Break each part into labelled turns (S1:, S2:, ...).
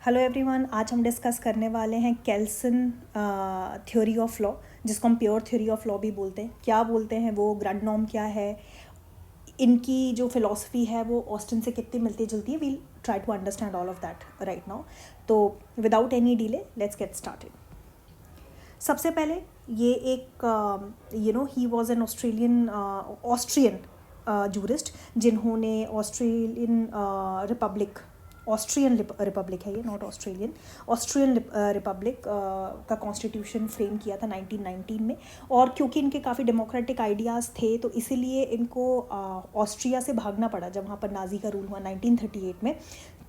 S1: Hello everyone, आज हम discuss करने वाले हैं केल्सन थ्योरी ऑफ लॉ, जिसको हम प्योर थ्योरी ऑफ लॉ भी बोलते हैं। क्या बोलते हैं वो, ग्रैंड नॉर्म क्या है, इनकी जो फिलॉसफी है वो ऑस्टिन से कितनी मिलती जुलती है। We'll try to understand all of that right now. तो without any delay let's get started. सबसे पहले ये एक ही वॉज एन ऑस्ट्रियन जूरिस्ट, जिन्होंने ऑस्ट्रियन रिपब्लिक है ये, नॉट ऑस्ट्रेलियन, ऑस्ट्रियन रिपब्लिक का कॉन्स्टिट्यूशन फ्रेम किया था 1919 में। और क्योंकि इनके काफ़ी डेमोक्रेटिक आइडियाज़ थे तो इसीलिए इनको ऑस्ट्रिया से भागना पड़ा। जब वहाँ पर नाजी का रूल हुआ 1938 में,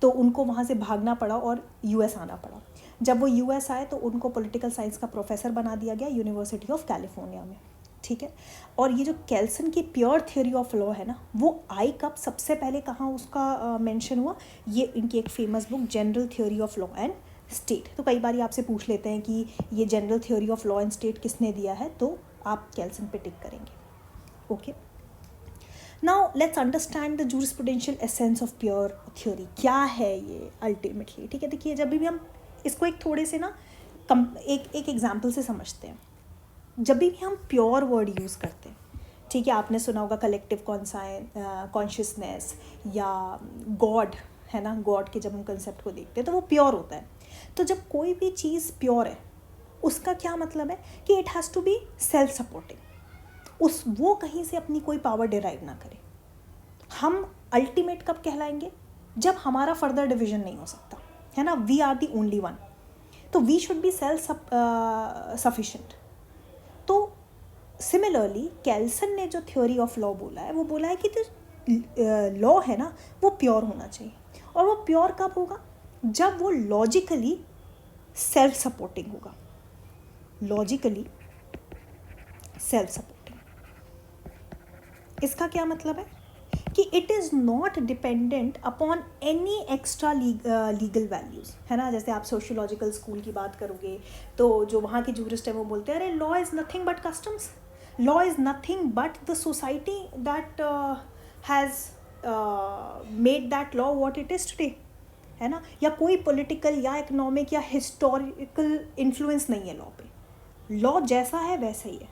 S1: तो उनको वहाँ से भागना पड़ा और यूएस आना पड़ा। जब वो यूएस आए तो उनको पॉलिटिकल साइंस का प्रोफेसर बना दिया गया यूनिवर्सिटी ऑफ कैलिफोर्निया में, ठीक है। और ये जो केल्सन की प्योर थ्योरी ऑफ लॉ है ना, वो आई कब सबसे पहले कहाँ उसका मेंशन हुआ, ये इनकी एक famous book general theory of law and state. तो कई बार आपसे पूछ लेते हैं कि ये general theory of law and state किसने दिया है, तो आप केल्सन पे टिक करेंगे। Okay, now let's understand the jurisprudential essence of pure theory. क्या है ये अल्टीमेटली, ठीक है। देखिए, जब भी हम इसको एक थोड़े से ना एक एग्जाम्पल से समझते हैं। जब भी हम प्योर वर्ड यूज़ करते हैं, ठीक है, आपने सुना होगा कलेक्टिव कॉन्शियसनेस या गॉड, है ना। गॉड के जब हम कंसेप्ट को देखते हैं तो वो प्योर होता है। तो जब कोई भी चीज़ प्योर है, उसका क्या मतलब है कि it has to be self supporting, वो कहीं से अपनी कोई पावर डिराइव ना करे। हम अल्टीमेट कब कहलाएंगे, जब हमारा फर्दर डिविजन नहीं हो सकता, है ना। We are the only one, तो we should be self sufficient. तो सिमिलरली केल्सन ने जो थ्योरी ऑफ लॉ बोला है, वो बोला है कि जो लॉ है ना, वो प्योर होना चाहिए। और वो प्योर कब होगा, जब वो लॉजिकली सेल्फ सपोर्टिंग होगा। लॉजिकली सेल्फ सपोर्टिंग, इसका क्या मतलब है कि it is not dependent upon any extra legal values, है ना। जैसे आप सोशियोलॉजिकल स्कूल की बात करोगे तो जो वहाँ के जूरिस्ट है वो बोलते हैं, अरे law is nothing but customs, law is nothing but the society that has made that law what it is today, है ना। या कोई पॉलिटिकल या इकोनॉमिक या हिस्टोरिकल इन्फ्लुएंस नहीं है लॉ पे। लॉ जैसा है वैसा ही है।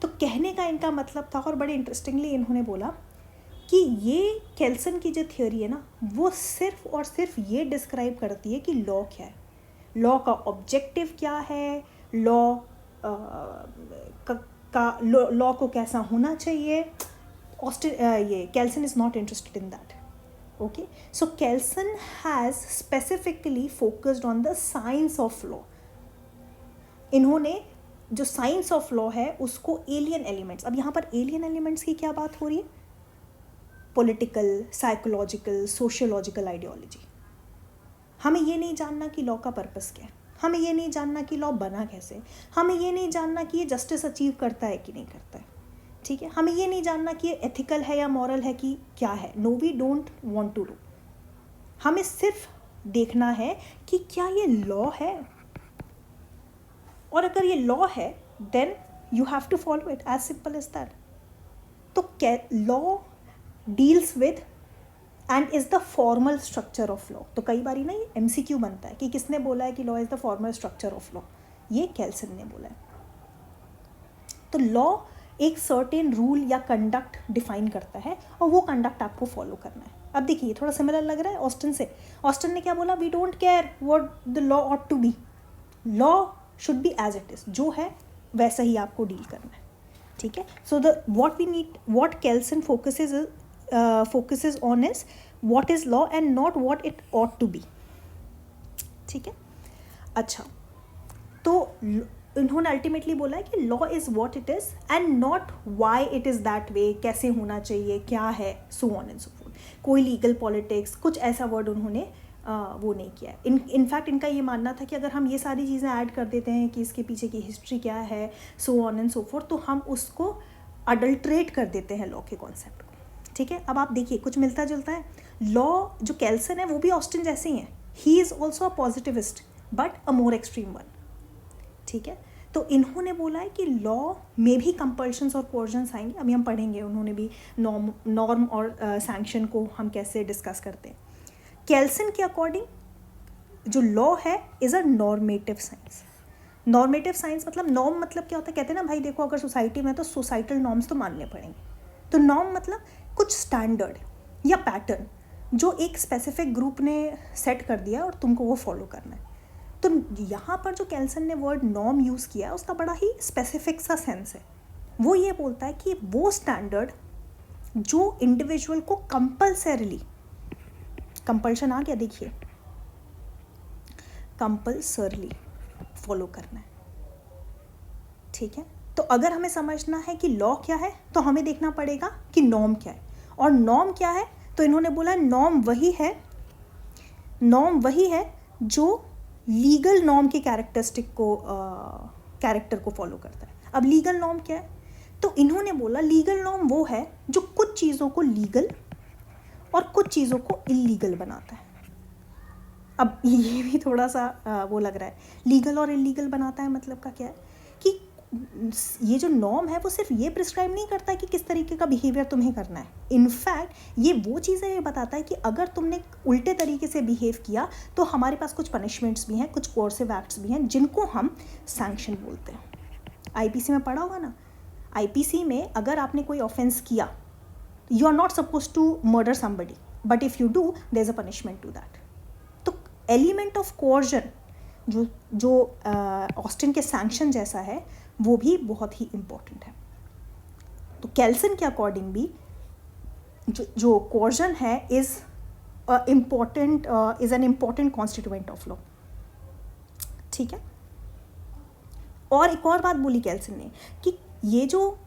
S1: तो कहने का इनका मतलब था, और बड़े इंटरेस्टिंगली इन्होंने बोला कि ये केल्सन की जो थ्योरी है ना, वो सिर्फ और सिर्फ ये डिस्क्राइब करती है कि लॉ क्या है, लॉ का ऑब्जेक्टिव क्या है, लॉ लॉ को कैसा होना चाहिए। ये Kelsen is not interested in that. Okay, so Kelsen has specifically focused on the science of law. इन्होंने जो साइंस ऑफ लॉ है उसको एलियन एलिमेंट्स, अब यहाँ पर एलियन एलिमेंट्स की क्या बात हो रही है, पॉलिटिकल, साइकोलॉजिकल, सोशियोलॉजिकल आइडियोलॉजी। हमें ये नहीं जानना कि लॉ का पर्पस क्या है, हमें ये नहीं जानना कि लॉ बना कैसे, हमें ये नहीं जानना कि ये जस्टिस अचीव करता है कि नहीं करता है, ठीक है। हमें ये नहीं जानना कि ये एथिकल है या मॉरल है कि क्या है। No, we don't want to do. हमें सिर्फ देखना है कि क्या ये लॉ है, और अगर ये लॉ है then you have to follow it, as simple as that. तो law deals with and is the formal structure of law. तो कई बार ना ये MCQ बनता है कि किसने बोला है कि law is the formal structure of law, ये केल्सन ने बोला है। तो लॉ एक सर्टेन रूल या कंडक्ट डिफाइन करता है और वो कंडक्ट आपको फॉलो करना है। अब देखिए, थोड़ा सिमिलर लग रहा है ऑस्टिन से। ऑस्टिन ने क्या बोला, we don't care what the law ought to be, law should be as it is, जो है वैसा ही आपको डील करना है, ठीक है। So the what Kelsen focuses on is what is law and not what it ought to be, ठीक है। अच्छा, तो इन्होंने अल्टीमेटली बोला है कि law is what it is and not why it is that way, कैसे होना चाहिए, क्या है, so on and so fourth. कोई लीगल पॉलिटिक्स कुछ ऐसा वर्ड उन्होंने वो नहीं किया है। इनफैक्ट इनका ये मानना था कि अगर हम ये सारी चीज़ें ऐड कर देते हैं कि इसके पीछे की हिस्ट्री क्या है, so on and so fourth, तो हम उसको अडल्ट्रेट कर देते हैं लॉ के कॉन्सेप्ट को, ठीक है। अब आप देखिए, कुछ मिलता जुलता है। लॉ जो केल्सन है वो भी ऑस्टिन जैसे ही है, he is also a positivist but a more extreme one, ठीक है। तो इन्होंने बोला है कि लॉ में भी कंपल्शंस और कोर्जन्स आएंगे। अभी हम पढ़ेंगे उन्होंने भी नॉर्म और सैंक्शन को हम कैसे डिस्कस करते हैं। केल्सन के अकॉर्डिंग जो लॉ है is a normative science. Normative science मतलब नॉर्म मतलब क्या होता है, कहते हैं ना भाई देखो अगर सोसाइटी में तो सोसाइटल नॉर्म्स तो मानने पड़ेंगे. तो नॉर्म मतलब कुछ स्टैंडर्ड या पैटर्न जो एक स्पेसिफिक ग्रुप ने सेट कर दिया और तुमको वो फॉलो करना है. तो यहाँ पर जो केल्सन ने वर्ड नॉर्म यूज़ किया है उसका बड़ा ही स्पेसिफिक सा सेंस है. वो ये बोलता है कि वो स्टैंडर्ड जो इंडिविजुअल को कंपल्सरीली, कंपल्शन आ गया देखिए, कंपल्सरली फॉलो करना है. ठीक है. तो अगर हमें समझना है कि लॉ क्या है तो हमें देखना पड़ेगा कि नॉर्म क्या है. और नॉर्म क्या है तो इन्होंने बोला नॉर्म वही है जो लीगल नॉर्म के कैरेक्टरिस्टिक को कैरेक्टर को फॉलो करता है. अब लीगल नॉर्म क्या है तो इन्होंने बोला लीगल नॉर्म वो है जो कुछ चीज़ों को लीगल और कुछ चीज़ों को इलीगल बनाता है. अब ये भी थोड़ा सा वो लग रहा है, लीगल और इलीगल बनाता है मतलब का क्या है कि ये जो नॉर्म है वो सिर्फ ये प्रिस्क्राइब नहीं करता है कि किस तरीके का बिहेवियर तुम्हें करना है. इनफैक्ट ये वो चीज़ें ये बताता है कि अगर तुमने उल्टे तरीके से बिहेव किया तो हमारे पास कुछ पनिशमेंट्स भी हैं, कुछ कोर्सिव एक्ट्स भी हैं जिनको हम सैंक्शन बोलते हैं. आईपीसी में पढ़ा होगा ना, आईपीसी में अगर आपने कोई ऑफेंस किया you are not suppose to murder somebody but if you do there is a punishment to that. तो एलिमेंट ऑफ कोर्जन जो ऑस्टिन के सैंक्शन जैसा है वो भी बहुत ही इम्पोर्टेंट है. तो केल्सन के अकॉर्डिंग भी जो कोर्जन है is an important constituent of law. ठीक है. और एक और बात बोली केल्सन ने कि ये जो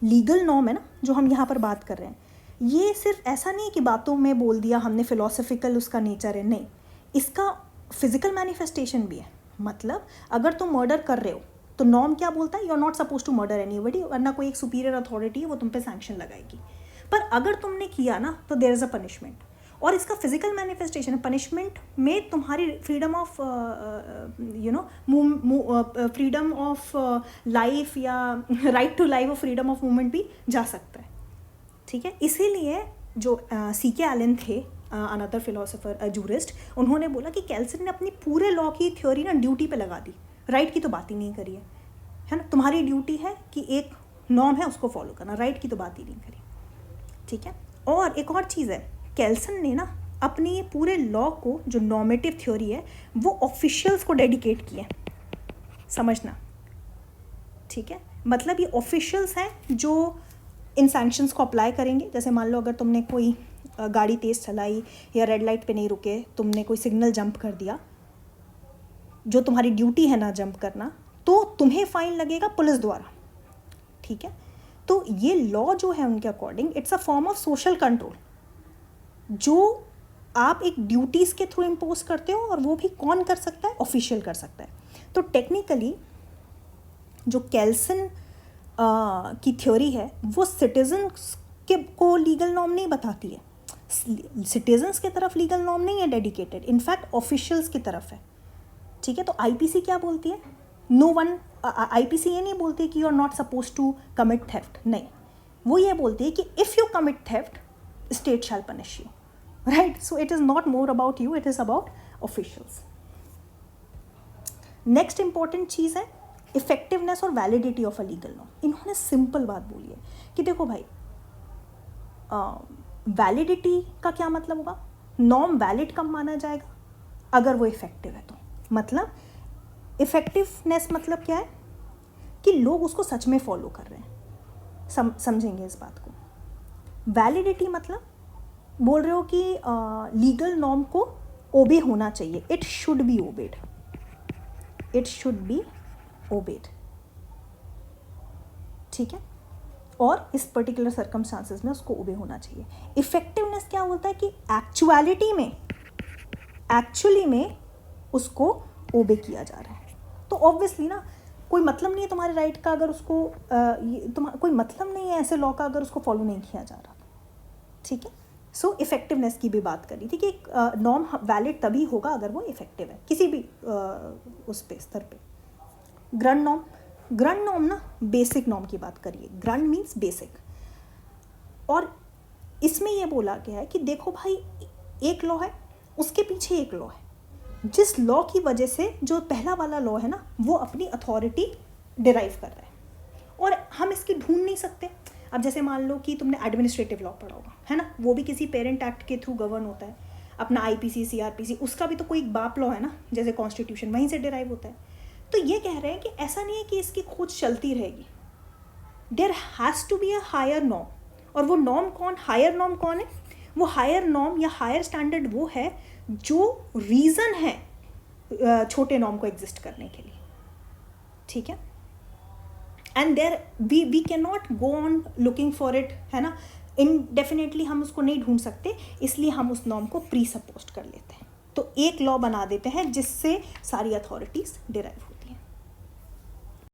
S1: लीगल नॉर्म है ना जो हम यहाँ पर बात कर रहे हैं, ये सिर्फ ऐसा नहीं है कि बातों में बोल दिया हमने, फिलोसफिकल उसका नेचर है, नहीं, इसका फिजिकल मैनिफेस्टेशन भी है. मतलब अगर तुम मर्डर कर रहे हो तो नॉर्म क्या बोलता है, you are not suppose to murder anybody, वरना कोई एक सुपीरियर अथॉरिटी है वो तुम पे सैंक्शन लगाएगी. पर अगर तुमने किया ना तो देयर इज़ अ पनिशमेंट. और इसका फिजिकल मैनिफेस्टेशन है. पनिशमेंट में तुम्हारी freedom of freedom of life या राइट टू लाइफ और फ्रीडम ऑफ मूवमेंट भी जा सकता है. ठीक है. इसीलिए जो C.K. एलन थे, अनदर फिलोसोफर, जूरिस्ट, उन्होंने बोला कि केल्सन ने अपनी पूरे लॉ की थ्योरी ना ड्यूटी पे लगा दी. राइट की तो बात ही नहीं करी है ना. तुम्हारी ड्यूटी है कि एक नॉर्म है उसको फॉलो करना, राइट की तो बात ही नहीं करी. ठीक है. और एक और चीज़ है, केल्सन ने ना अपनी ये पूरे लॉ को, जो नॉर्मेटिव थ्योरी है, वो ऑफिशियल्स को डेडिकेट किया. समझना. ठीक है. मतलब ये ऑफिशियल्स हैं जो इन सैंक्शंस को अप्लाई करेंगे. जैसे मान लो अगर तुमने कोई गाड़ी तेज़ चलाई या रेड लाइट पे नहीं रुके, तुमने कोई सिग्नल जंप कर दिया, जो तुम्हारी ड्यूटी है ना जंप करना, तो तुम्हें फाइन लगेगा पुलिस द्वारा. ठीक है. तो ये लॉ जो है उनके according it's a form of social control जो आप एक ड्यूटीज़ के थ्रू इम्पोज करते हो, और वो भी कौन कर सकता है, ऑफिशियल कर सकता है. तो टेक्निकली जो केल्सन की थ्योरी है वो सिटीजन्स को लीगल नॉर्म नहीं बताती है. सिटीजन्स की तरफ लीगल नॉर्म नहीं है डेडिकेटेड, इनफैक्ट ऑफिशियल्स की तरफ है. ठीक है. तो आईपीसी क्या बोलती है, नो वन, आईपीसी ये नहीं बोलती कि you are not suppose to commit theft, नहीं, वो ये बोलती है कि if you commit theft state shall punish you. Right. So it is not more about you, it is about officials. Next important चीज़ है इफेक्टिवनेस और validity of a legal norm. इन्होंने सिंपल बात बोली है कि देखो भाई, वैलिडिटी का क्या मतलब होगा, नॉर्म वैलिड कब माना जाएगा, अगर वो इफेक्टिव है तो. मतलब इफेक्टिवनेस मतलब क्या है कि लोग उसको सच में फॉलो कर रहे हैं. समझेंगे इस बात को. वैलिडिटी मतलब बोल रहे हो कि लीगल नॉर्म को ओबे होना चाहिए, it should be obeyed, it should be obeyed. ठीक है. और इस पर्टिकुलर सर्कमस्टांसेस में उसको ओबे होना चाहिए. इफेक्टिवनेस क्या बोलता है कि एक्चुअली में उसको ओबे किया जा रहा है. तो ऑब्वियसली ना कोई मतलब नहीं है तुम्हारे राइट का अगर उसको कोई मतलब नहीं है ऐसे लॉ का अगर उसको फॉलो नहीं किया जा रहा. ठीक है. सो इफेक्टिवनेस की भी बात करी थी कि एक नॉर्म वैलिड तभी होगा अगर वो इफेक्टिव है किसी भी उस पे स्तर पे. ग्रंड नॉर्म ना बेसिक नॉर्म की बात करिए. Grand means basic. और इसमें ये बोला गया है कि देखो भाई, एक लॉ है, उसके पीछे एक लॉ है, जिस लॉ की वजह से जो पहला वाला लॉ है ना वो अपनी अथॉरिटी डिराइव कर रहा है, और हम इसकी ढूंढ नहीं सकते। अब जैसे मान लो कि तुमने एडमिनिस्ट्रेटिव लॉ पढ़ा होगा, है ना, वो भी किसी पेरेंट एक्ट के थ्रू गवर्न होता है। अपना आईपीसी, सीआरपीसी, उसका भी तो कोई बाप लॉ है ना, जैसे कॉन्स्टिट्यूशन, वहीं से डिराइव होता है। तो ये कह रहे हैं कि ऐसा नहीं है कि इसकी खोज चलती रहेगी, there has to be a higher norm. और वो नॉर्म कौन, हायर नॉर्म कौन है? वो हायर नॉर्म या हायर स्टैंडर्ड वो है जो रीज़न है छोटे नॉर्म को एग्जिस्ट करने के लिए, ठीक है। And there we can not go on looking for it, है ना, इनडेफिनेटली हम उसको नहीं ढूंढ सकते, इसलिए हम उस नॉर्म को प्री सपोज्ड कर लेते हैं। तो एक लॉ बना देते हैं जिससे सारी अथॉरिटीज़ डिराइव